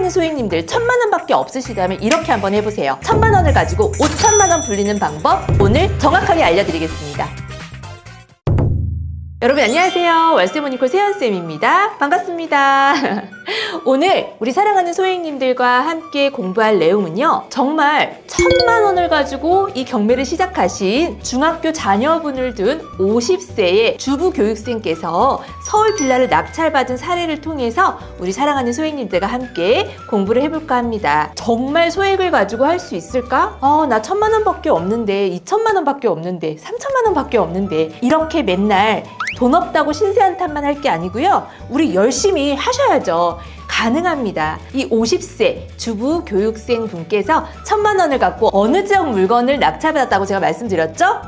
사랑하는 소액님들 1000만 원밖에 없으시다면 이렇게 한번 해보세요. 1000만 원을 가지고 5천만 원 불리는 방법 오늘 정확하게 알려드리겠습니다. 여러분 안녕하세요. 월세모니콜 세연쌤입니다. 반갑습니다. 오늘 우리 사랑하는 소액님들과 함께 공부할 내용은요. 정말 1000만 원을 가지고 이 경매를 시작하신 중학교 자녀분을 둔 50세의 주부 교육생께서 서울 빌라를 낙찰받은 사례를 통해서 우리 사랑하는 소액님들과 함께 공부를 해볼까 합니다. 정말 소액을 가지고 할 수 있을까? 나 1000만 원밖에 없는데 2000만 원밖에 없는데 3000만 원밖에 없는데 이렇게 맨날 돈 없다고 신세한탄만 할 게 아니고요. 우리 열심히 하셔야죠. 가능합니다. 이 50세 주부 교육생 분께서 1000만 원을 갖고 어느 지역 물건을 낙찰받았다고 제가 말씀드렸죠?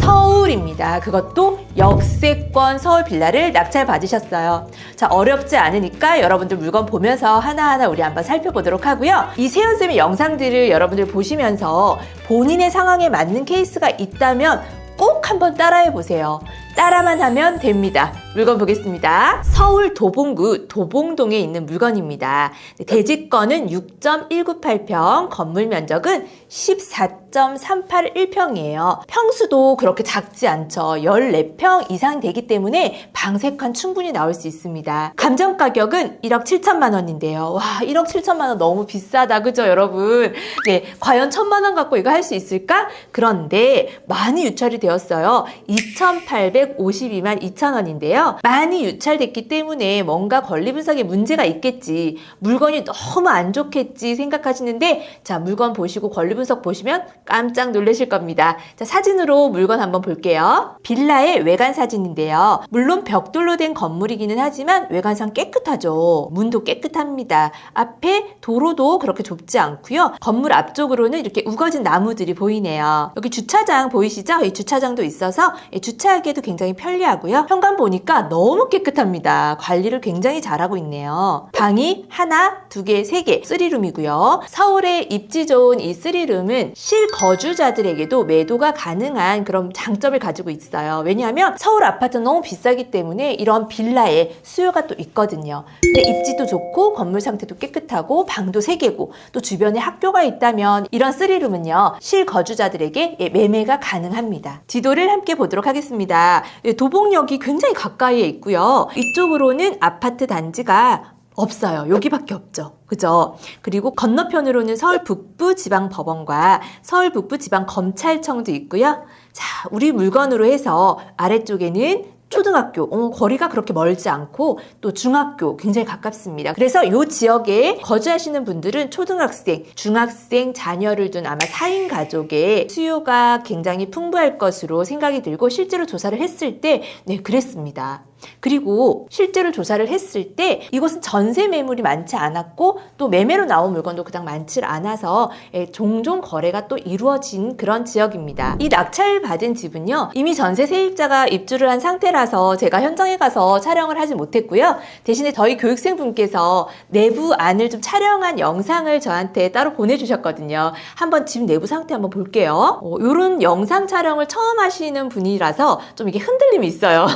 서울입니다. 그것도 역세권 서울 빌라를 낙찰받으셨어요. 자, 어렵지 않으니까 여러분들 물건 보면서 하나하나 우리 한번 살펴보도록 하고요. 이 세연쌤의 영상들을 여러분들 보시면서 본인의 상황에 맞는 케이스가 있다면 꼭 한번 따라해 보세요. 따라만 하면 됩니다. 물건 보겠습니다. 서울 도봉구 도봉동에 있는 물건입니다. 대지권은 6.198평, 건물 면적은 14.381평이에요. 평수도 그렇게 작지 않죠. 14평 이상 되기 때문에 방 3칸 충분히 나올 수 있습니다. 감정 가격은 1억 7천만 원인데요. 와, 1억 7천만 원 너무 비싸다. 그죠, 여러분? 네, 과연 1000만 원 갖고 이거 할 수 있을까? 그런데 많이 유찰이 되었어요. 2,852만 2천 원인데요. 많이 유찰됐기 때문에 뭔가 권리 분석에 문제가 있겠지, 물건이 너무 안 좋겠지 생각하시는데, 자, 물건 보시고 권리 분석 보시면 깜짝 놀라실 겁니다. 자, 사진으로 물건 한번 볼게요. 빌라의 외관 사진인데요. 물론 벽돌로 된 건물이기는 하지만 외관상 깨끗하죠. 문도 깨끗합니다. 앞에 도로도 그렇게 좁지 않고요. 건물 앞쪽으로는 이렇게 우거진 나무들이 보이네요. 여기 주차장 보이시죠? 이 주차장도 있어서 주차하기에도 굉장히 편리하고요. 현관 보니까 너무 깨끗합니다. 관리를 굉장히 잘하고 있네요. 방이 하나, 2개, 3개, 3룸이고요. 서울에 입지 좋은 이 3룸은 실거주자들에게도 매도가 가능한 그런 장점을 가지고 있어요. 왜냐하면 서울 아파트는 너무 비싸기 때문에 이런 빌라에 수요가 또 있거든요. 근데 입지도 좋고 건물 상태도 깨끗하고 방도 3개고 또 주변에 학교가 있다면 이런 3룸은요. 실거주자들에게 매매가 가능합니다. 지도를 함께 보도록 하겠습니다. 도봉역이 굉장히 가까이에 있고요. 이쪽으로는 아파트 단지가 없어요. 여기밖에 없죠. 그죠? 그리고 건너편으로는 서울 북부지방법원과 서울 북부지방검찰청도 있고요. 자, 우리 물건으로 해서 아래쪽에는 초등학교, 거리가 그렇게 멀지 않고 또 중학교 굉장히 가깝습니다. 그래서 이 지역에 거주하시는 분들은 초등학생, 중학생 자녀를 둔 아마 4인 가족의 수요가 굉장히 풍부할 것으로 생각이 들고 실제로 조사를 했을 때 그랬습니다. 그리고 실제로 조사를 했을 때 이곳은 전세 매물이 많지 않았고 또 매매로 나온 물건도 그닥 많지 않아서 종종 거래가 또 이루어진 그런 지역입니다. 이 낙찰받은 집은요, 이미 전세 세입자가 입주를 한 상태라서 제가 현장에 가서 촬영을 하지 못했고요. 대신에 저희 교육생분께서 내부 안을 좀 촬영한 영상을 저한테 따로 보내주셨거든요. 한번 집 내부 상태 한번 볼게요. 이런 영상 촬영을 처음 하시는 분이라서 좀 이게 흔들림이 있어요.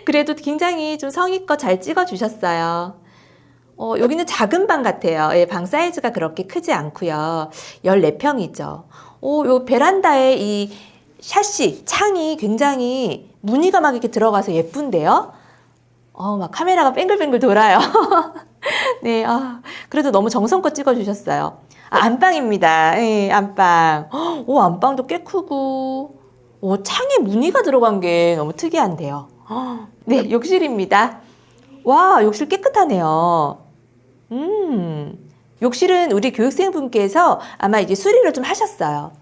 그래도 굉장히 좀 성의껏 잘 찍어주셨어요. 여기는 작은 방 같아요. 방 사이즈가 그렇게 크지 않고요. 14평이죠. 요 베란다에 이 샤시, 창이 굉장히 무늬가 막 이렇게 들어가서 예쁜데요. 막 카메라가 뱅글뱅글 돌아요. 네, 그래도 너무 정성껏 찍어주셨어요. 안방입니다. 네, 안방. 안방도 꽤 크고, 창에 무늬가 들어간 게 너무 특이한데요. 네, 욕실입니다. 와, 욕실 깨끗하네요. 욕실은 우리 교육생분께서 아마 이제 수리를 좀 하셨어요.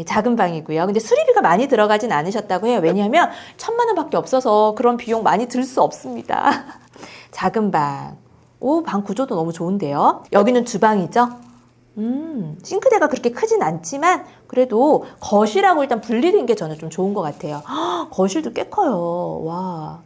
작은 방이고요. 근데 수리비가 많이 들어가진 않으셨다고 해요. 왜냐하면 1000만 원밖에 없어서 그런 비용 많이 들 수 없습니다. 작은 방. 방 구조도 너무 좋은데요. 여기는 주방이죠. 싱크대가 그렇게 크진 않지만 그래도 거실하고 일단 분리된 게 저는 좀 좋은 것 같아요. 거실도 꽤 커요. 와.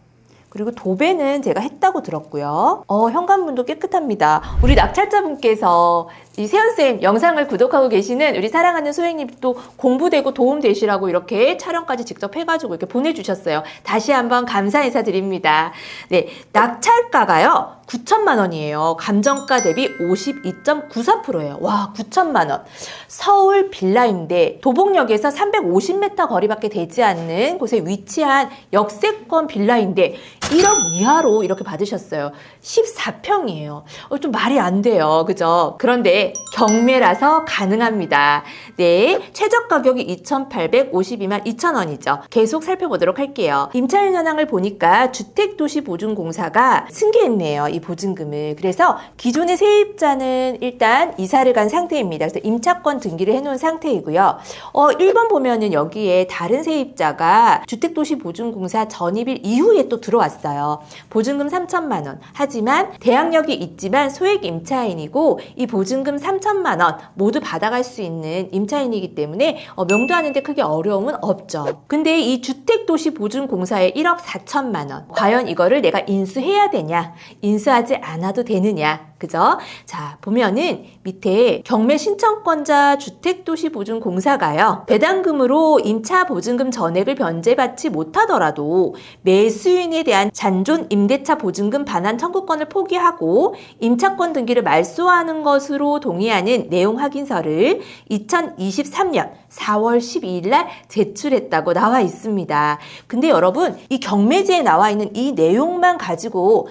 그리고 도배는 제가 했다고 들었고요. 현관문도 깨끗합니다. 우리 낙찰자분께서 이 세연쌤 영상을 구독하고 계시는 우리 사랑하는 소행님이 또 공부되고 도움되시라고 이렇게 촬영까지 직접 해가지고 이렇게 보내주셨어요. 다시 한번 감사 인사드립니다. 네, 낙찰가가요 9천만 원이에요. 감정가 대비 52.94%예요. 와, 9천만 원. 서울 빌라인데 도봉역에서 350m 거리밖에 되지 않는 곳에 위치한 역세권 빌라인데 1억 이하로 이렇게 받으셨어요. 14평이에요. 좀 말이 안 돼요. 그죠? 그런데 경매라서 가능합니다. 네, 최저 가격이 2,852만 2천 원이죠. 계속 살펴보도록 할게요. 임차인 현황을 보니까 주택도시보증공사가 승계했네요. 이 보증금을. 그래서 기존의 세입자는 일단 이사를 간 상태입니다. 그래서 임차권 등기를 해놓은 상태이고요. 1번 보면은 여기에 다른 세입자가 주택도시보증공사 전입일 이후에 또 들어왔어요. 보증금 3천만 원. 하지만 대항력이 있지만 소액 임차인이고 이 보증금 3천만 원 모두 받아갈 수 있는 임차인이기 때문에 명도하는데 크게 어려움은 없죠. 근데 이 주택도시보증공사의 1억 4천만 원. 과연 이거를 내가 인수해야 되냐? 인수하지 않아도 되느냐? 그죠? 자, 보면은 밑에 경매 신청권자 주택도시보증공사가요. 배당금으로 임차 보증금 전액을 변제받지 못하더라도 매수인에 대한 잔존 임대차 보증금 반환 청구권을 포기하고 임차권 등기를 말소하는 것으로 동의하는 내용 확인서를 2023년 4월 12일 날 제출했다고 나와 있습니다. 근데 여러분, 이 경매지에 나와 있는 이 내용만 가지고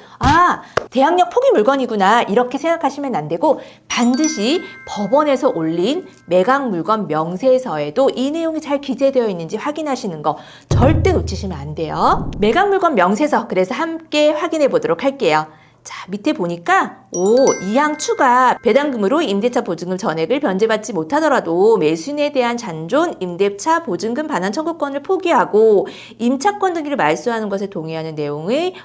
대항력 포기 물건이구나 이렇게 생각하시면 안 되고 반드시 법원에서 올린 매각 물건 명세서에도 이 내용이 잘 기재되어 있는지 확인하시는 거 절대 놓치시면 안 돼요. 매각 물건 명세서 그래서 함께 확인해 보도록 할게요. 자, 밑에 보니까 2항 추가 배당금으로 임대차 보증금 전액을 변제받지 못하더라도 매수인에 대한 잔존 임대차 보증금 반환 청구권을 포기하고 임차권 등기를 말소하는 것에 동의하는 내용의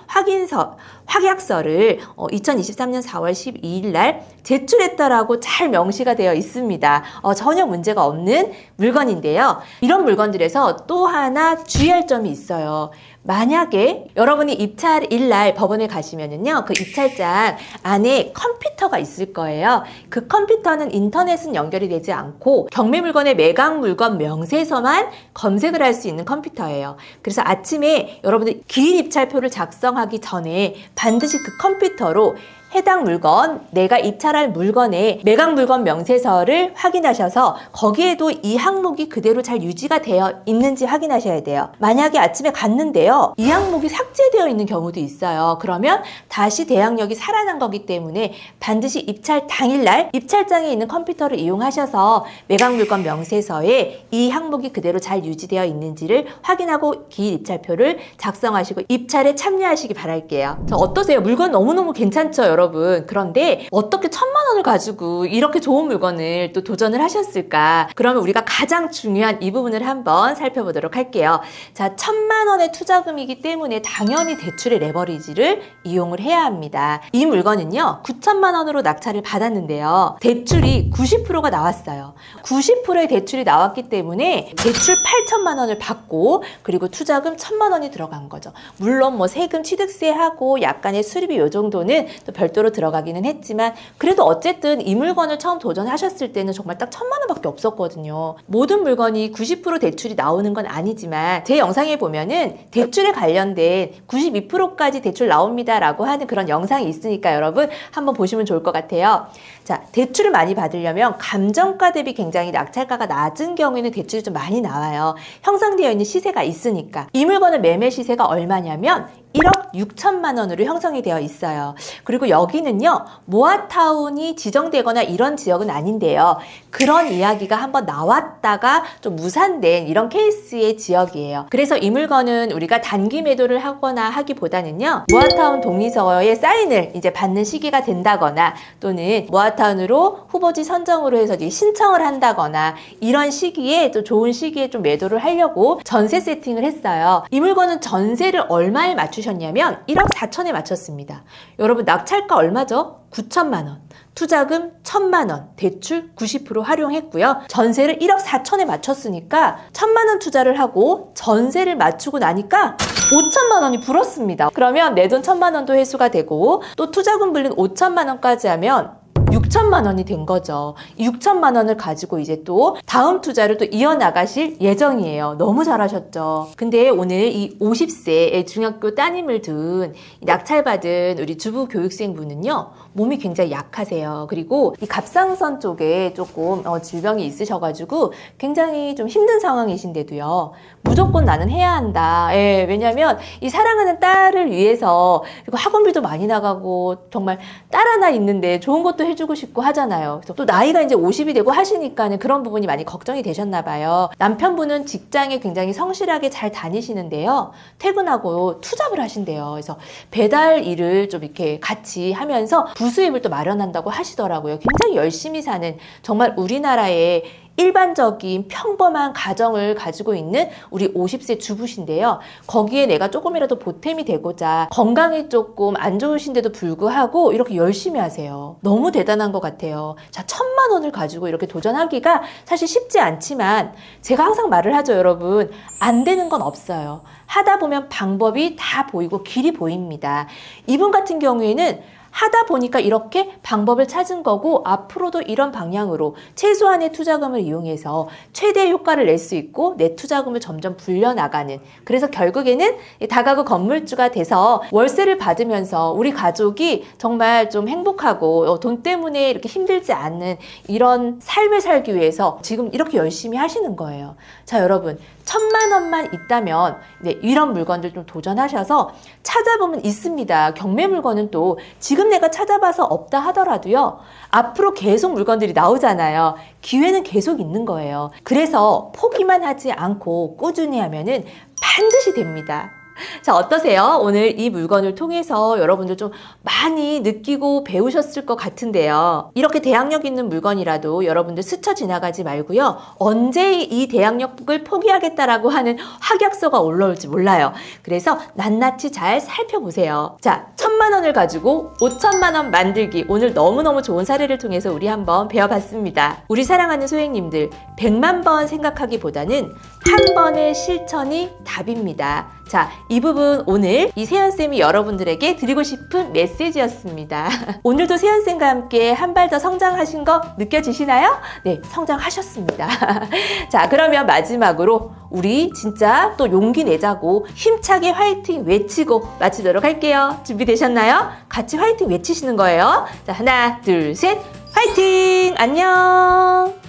확약서를 2023년 4월 12일 날 제출했다라고 잘 명시가 되어 있습니다. 전혀 문제가 없는 물건인데요. 이런 물건들에서 또 하나 주의할 점이 있어요. 만약에 여러분이 입찰일 날 법원에 가시면은요, 그 입찰장 안에 컴퓨터가 있을 거예요. 그 컴퓨터는 인터넷은 연결이 되지 않고 경매 물건의 매각 물건 명세서만 검색을 할 수 있는 컴퓨터예요. 그래서 아침에 여러분들 기일 입찰표를 작성하기 전에 반드시 그 컴퓨터로 해당 물건, 내가 입찰할 물건의 매각 물건 명세서를 확인하셔서 거기에도 이 항목이 그대로 잘 유지가 되어 있는지 확인하셔야 돼요. 만약에 아침에 갔는데요, 이 항목이 삭제되어 있는 경우도 있어요. 그러면 다시 대항력이 살아난 거기 때문에 반드시 입찰 당일날 입찰장에 있는 컴퓨터를 이용하셔서 매각 물건 명세서에 이 항목이 그대로 잘 유지되어 있는지를 확인하고 기일 입찰표를 작성하시고 입찰에 참여하시기 바랄게요. 어떠세요? 물건 너무너무 괜찮죠, 여러분? 그런데 어떻게 1,000만 원을 가지고 이렇게 좋은 물건을 또 도전을 하셨을까? 그러면 우리가 가장 중요한 이 부분을 한번 살펴보도록 할게요. 자, 1,000만 원의 투자금이기 때문에 당연히 대출의 레버리지를 이용을 해야 합니다. 이 물건은요, 9천만 원으로 낙찰을 받았는데요. 대출이 90%가 나왔어요. 90%의 대출이 나왔기 때문에 대출 8천만 원을 받고 그리고 투자금 1,000만 원이 들어간 거죠. 물론 뭐 세금 취득세하고 약간의 수리비 요 정도는 또 별도로 들어가기는 했지만 그래도 어쨌든 이 물건을 처음 도전하셨을 때는 정말 딱 1,000만 원밖에 없었거든요. 모든 물건이 90% 대출이 나오는 건 아니지만 제 영상에 보면은 대출에 관련된 92%까지 대출 나옵니다 라고 하는 그런 영상이 있으니까 여러분 한번 보시면 좋을 것 같아요. 자, 대출을 많이 받으려면 감정가 대비 굉장히 낙찰가가 낮은 경우에는 대출이 좀 많이 나와요. 형성되어 있는 시세가 있으니까. 이 물건의 매매 시세가 얼마냐면 1억 6천만 원으로 형성이 되어 있어요. 그리고 여기는요, 모아타운이 지정되거나 이런 지역은 아닌데요. 그런 이야기가 한번 나왔다가 좀 무산된 이런 케이스의 지역이에요. 그래서 이 물건은 우리가 단기 매도를 하거나 하기보다는요, 모아타운 동의서에 사인을 이제 받는 시기가 된다거나 또는 모아타운으로 후보지 선정으로 해서 이제 신청을 한다거나 이런 시기에 또 좋은 시기에 좀 매도를 하려고 전세 세팅을 했어요. 이 물건은 전세를 얼마에 맞추셨냐면 1억 4천에 맞췄습니다. 여러분 낙찰가 얼마죠? 9천만 원. 투자금 1,000만 원, 대출 90% 활용했고요. 전세를 1억 4천에 맞췄으니까 1,000만 원 투자를 하고 전세를 맞추고 나니까 5천만 원이 불었습니다. 그러면 내 돈 1,000만 원도 회수가 되고 또 투자금 불린 5천만 원까지 하면 6천만 원이 된 거죠. 이 6천만 원을 가지고 이제 또 다음 투자를 또 이어나가실 예정이에요. 너무 잘하셨죠. 근데 오늘 이 50세의 중학교 따님을 둔 낙찰받은 우리 주부 교육생분은요, 몸이 굉장히 약하세요. 그리고 이 갑상선 쪽에 조금 질병이 있으셔가지고 굉장히 좀 힘든 상황이신데도요, 무조건 나는 해야 한다. 예, 왜냐면 이 사랑하는 딸을 위해서, 그리고 학원비도 많이 나가고 정말 딸 하나 있는데 좋은 것도 해주고 싶고 하잖아요. 그래서 또 나이가 이제 50이 되고 하시니까는 그런 부분이 많이 걱정이 되셨나 봐요. 남편분은 직장에 굉장히 성실하게 잘 다니시는데요, 퇴근하고 투잡을 하신대요. 그래서 배달 일을 좀 이렇게 같이 하면서 부수입을 또 마련한다고 하시더라고요. 굉장히 열심히 사는, 정말 우리나라의 일반적인 평범한 가정을 가지고 있는 우리 50세 주부신데요. 거기에 내가 조금이라도 보탬이 되고자 건강이 조금 안 좋으신데도 불구하고 이렇게 열심히 하세요. 너무 대단한 것 같아요. 자, 1,000만 원을 가지고 이렇게 도전하기가 사실 쉽지 않지만, 제가 항상 말을 하죠, 여러분. 안 되는 건 없어요. 하다 보면 방법이 다 보이고 길이 보입니다. 이분 같은 경우에는 하다 보니까 이렇게 방법을 찾은 거고, 앞으로도 이런 방향으로 최소한의 투자금을 이용해서 최대의 효과를 낼 수 있고 내 투자금을 점점 불려나가는, 그래서 결국에는 다가구 건물주가 돼서 월세를 받으면서 우리 가족이 정말 좀 행복하고 돈 때문에 이렇게 힘들지 않는 이런 삶을 살기 위해서 지금 이렇게 열심히 하시는 거예요. 자, 여러분, 1,000만 원만 있다면 이런 물건들 좀 도전하셔서 찾아보면 있습니다. 경매 물건은 또 지금 내가 찾아봐서 없다 하더라도요, 앞으로 계속 물건들이 나오잖아요. 기회는 계속 있는 거예요. 그래서 포기만 하지 않고 꾸준히 하면은 반드시 됩니다. 자, 어떠세요? 오늘 이 물건을 통해서 여러분들 좀 많이 느끼고 배우셨을 것 같은데요. 이렇게 대항력 있는 물건이라도 여러분들 스쳐 지나가지 말고요, 언제 이 대항력을 포기하겠다라고 하는 확약서가 올라올지 몰라요. 그래서 낱낱이 잘 살펴보세요. 자, 1,000만 원을 가지고 5천만 원 만들기, 오늘 너무너무 좋은 사례를 통해서 우리 한번 배워봤습니다. 우리 사랑하는 소행님들, 100만 번 생각하기보다는 한 번의 실천이 답입니다. 자, 이 부분 오늘 이 세연쌤이 여러분들에게 드리고 싶은 메시지였습니다. 오늘도 세연쌤과 함께 한 발 더 성장하신 거 느껴지시나요? 네, 성장하셨습니다. 자, 그러면 마지막으로 우리 진짜 또 용기 내자고 힘차게 화이팅 외치고 마치도록 할게요. 준비되셨나요? 같이 화이팅 외치시는 거예요. 자, 하나, 둘, 셋, 화이팅! 안녕!